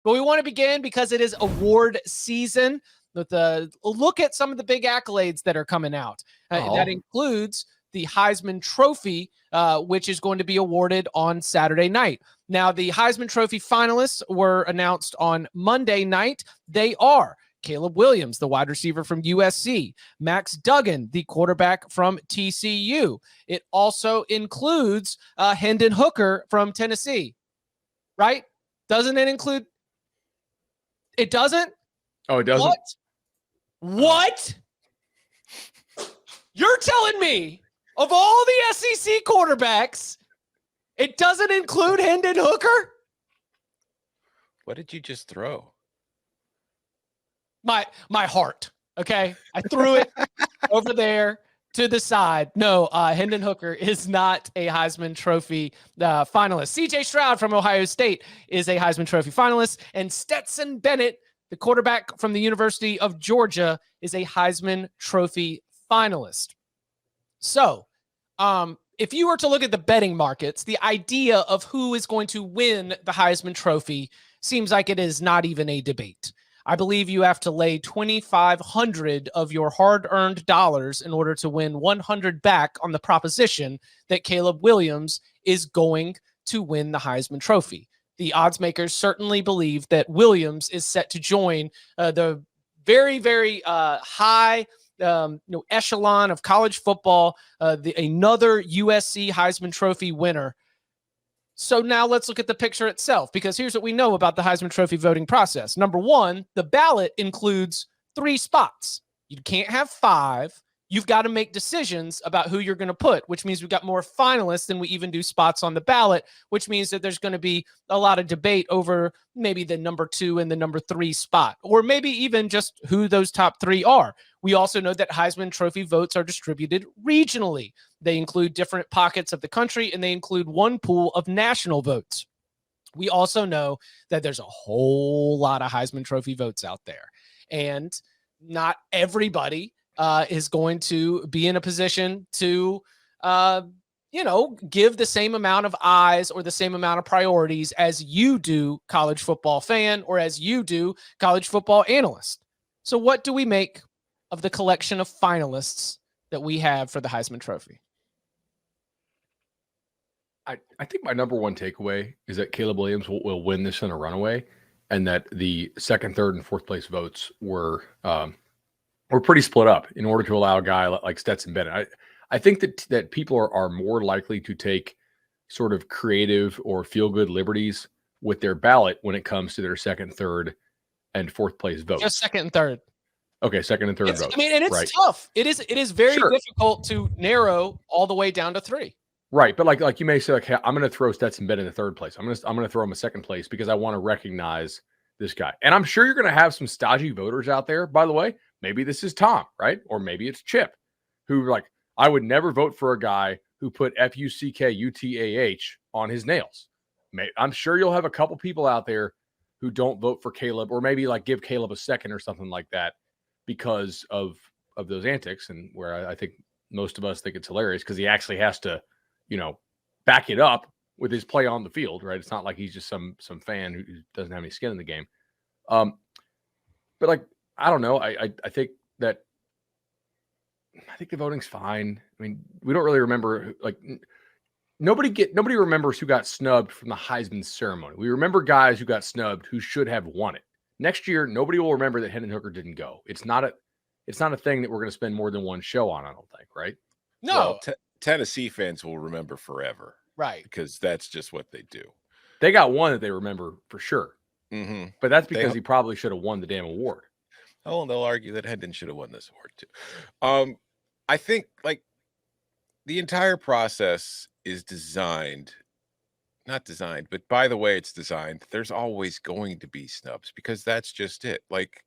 But we want to begin because it is award season with a look at some of the big accolades that are coming out. That includes the Heisman Trophy, which is going to be awarded on Saturday night. Now, the Heisman Trophy finalists were announced on Monday night. They are Caleb Williams, the wide receiver from USC, Max Duggan, the quarterback from TCU. It also includes Hendon Hooker from Tennessee, right? Doesn't it include? It doesn't? Oh, it doesn't? What? You're telling me of all the SEC quarterbacks, it doesn't include Hendon Hooker? What did you just throw? My heart, okay? I threw it over there to the side. No, Hendon Hooker is not a Heisman Trophy finalist. C.J. Stroud from Ohio State is a Heisman Trophy finalist, and Stetson Bennett, the quarterback from the University of Georgia, is a Heisman Trophy finalist. So, if you were to look at the betting markets, the idea of who is going to win the Heisman Trophy seems like it is not even a debate. I believe you have to lay $2,500 of your hard-earned dollars in order to win 100 back on the proposition that Caleb Williams is going to win the Heisman Trophy. The odds makers certainly believe that Williams is set to join the very, very high echelon of college football, another USC Heisman Trophy winner. So now let's look at the picture itself, because here's what we know about the Heisman Trophy voting process. Number one, the ballot includes 3 spots. You can't have 5. You've got to make decisions about who you're going to put, which means we've got more finalists than we even do spots on the ballot, which means that there's going to be a lot of debate over maybe the number 2 and the number 3 spot, or maybe even just who those top 3 are. We also know that Heisman Trophy votes are distributed regionally. They include different pockets of the country, and they include one pool of national votes. We also know that there's a whole lot of Heisman Trophy votes out there, and not everybody is going to be in a position to, give the same amount of eyes or the same amount of priorities as you do, college football fan, or as you do, college football analyst. So what do we make of the collection of finalists that we have for the Heisman Trophy? I think my number one takeaway is that Caleb Williams will win this in a runaway, and that the second, third, and fourth place votes were pretty split up in order to allow a guy like Stetson Bennett. I think that people are more likely to take sort of creative or feel-good liberties with their ballot when it comes to their second, third, and fourth place votes. Just second and third. Okay, second and third votes. I mean, and it's right. tough. It is very difficult to narrow all the way down to 3. Right, but like you may say, like, hey, I'm going to throw Stetson Bennett in the third place. I'm going to throw him a second place because I want to recognize this guy. And I'm sure you're going to have some stodgy voters out there. By the way, maybe this is Tom, right? Or maybe it's Chip, who like, I would never vote for a guy who put FUCKUTAH on his nails. I'm sure you'll have a couple people out there who don't vote for Caleb, or maybe like give Caleb a second or something like that because of those antics, and where I think most of us think it's hilarious because he actually has to, back it up with his play on the field, right? It's not like he's just some fan who doesn't have any skin in the game. But like, I don't know. I think that the voting's fine. I mean, we don't really remember, like, nobody remembers who got snubbed from the Heisman ceremony. We remember guys who got snubbed who should have won it. Next year, nobody will remember that Hendon Hooker didn't go. It's not a thing that we're going to spend more than one show on, I don't think, right? No. Well, Tennessee fans will remember forever. Right. Because that's just what they do. They got one that they remember for sure. Mm-hmm. But that's because he probably should have won the damn award. Oh, and they'll argue that Hendon should have won this award too. I think like the entire process is not designed, but by the way it's designed, there's always going to be snubs because that's just it. Like,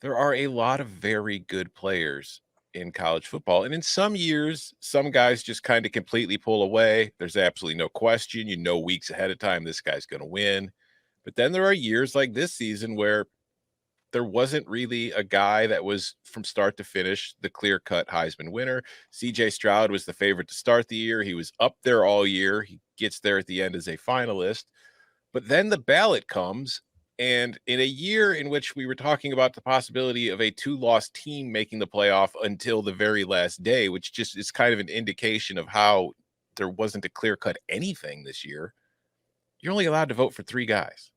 there are a lot of very good players in college football. And in some years, some guys just kind of completely pull away. There's absolutely no question. Weeks ahead of time, this guy's going to win. But then there are years like this season where there wasn't really a guy that was from start to finish the clear-cut Heisman winner. C.J. Stroud was the favorite to start the year. He was up there all year. He gets there at the end as a finalist. But then the ballot comes, And in a year in which we were talking about the possibility of a 2-loss team making the playoff until the very last day, which just is kind of an indication of how there wasn't a clear-cut anything this year, you're only allowed to vote for 3 guys.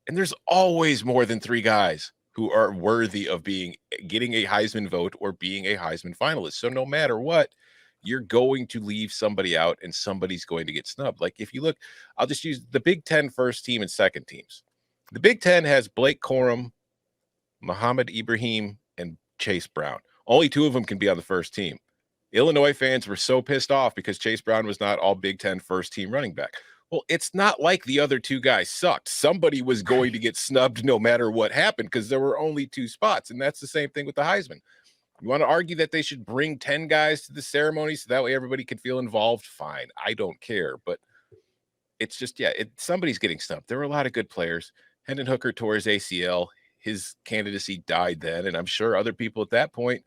And there's always more than 3 guys who are worthy of getting a Heisman vote or being a Heisman finalist. So no matter what, you're going to leave somebody out and somebody's going to get snubbed. Like if you look, I'll just use the Big Ten first team and second teams. The Big Ten has Blake Corum, Muhammad Ibrahim, and Chase Brown. Only 2 of them can be on the first team. Illinois fans were so pissed off because Chase Brown was not all Big Ten first team running back. Well, it's not like the other 2 guys sucked. Somebody was going to get snubbed no matter what happened because there were only 2 spots. And that's the same thing with the Heisman. You want to argue that they should bring 10 guys to the ceremony so that way everybody can feel involved? Fine. I don't care. But it's just, somebody's getting snubbed. There were a lot of good players. Hendon Hooker tore his ACL. His candidacy died then. And I'm sure other people at that point,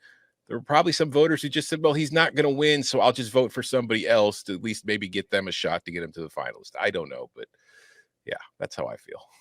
there were probably some voters who just said, well, he's not going to win, so I'll just vote for somebody else to at least maybe get them a shot to get him to the finalist. I don't know. But, yeah, that's how I feel.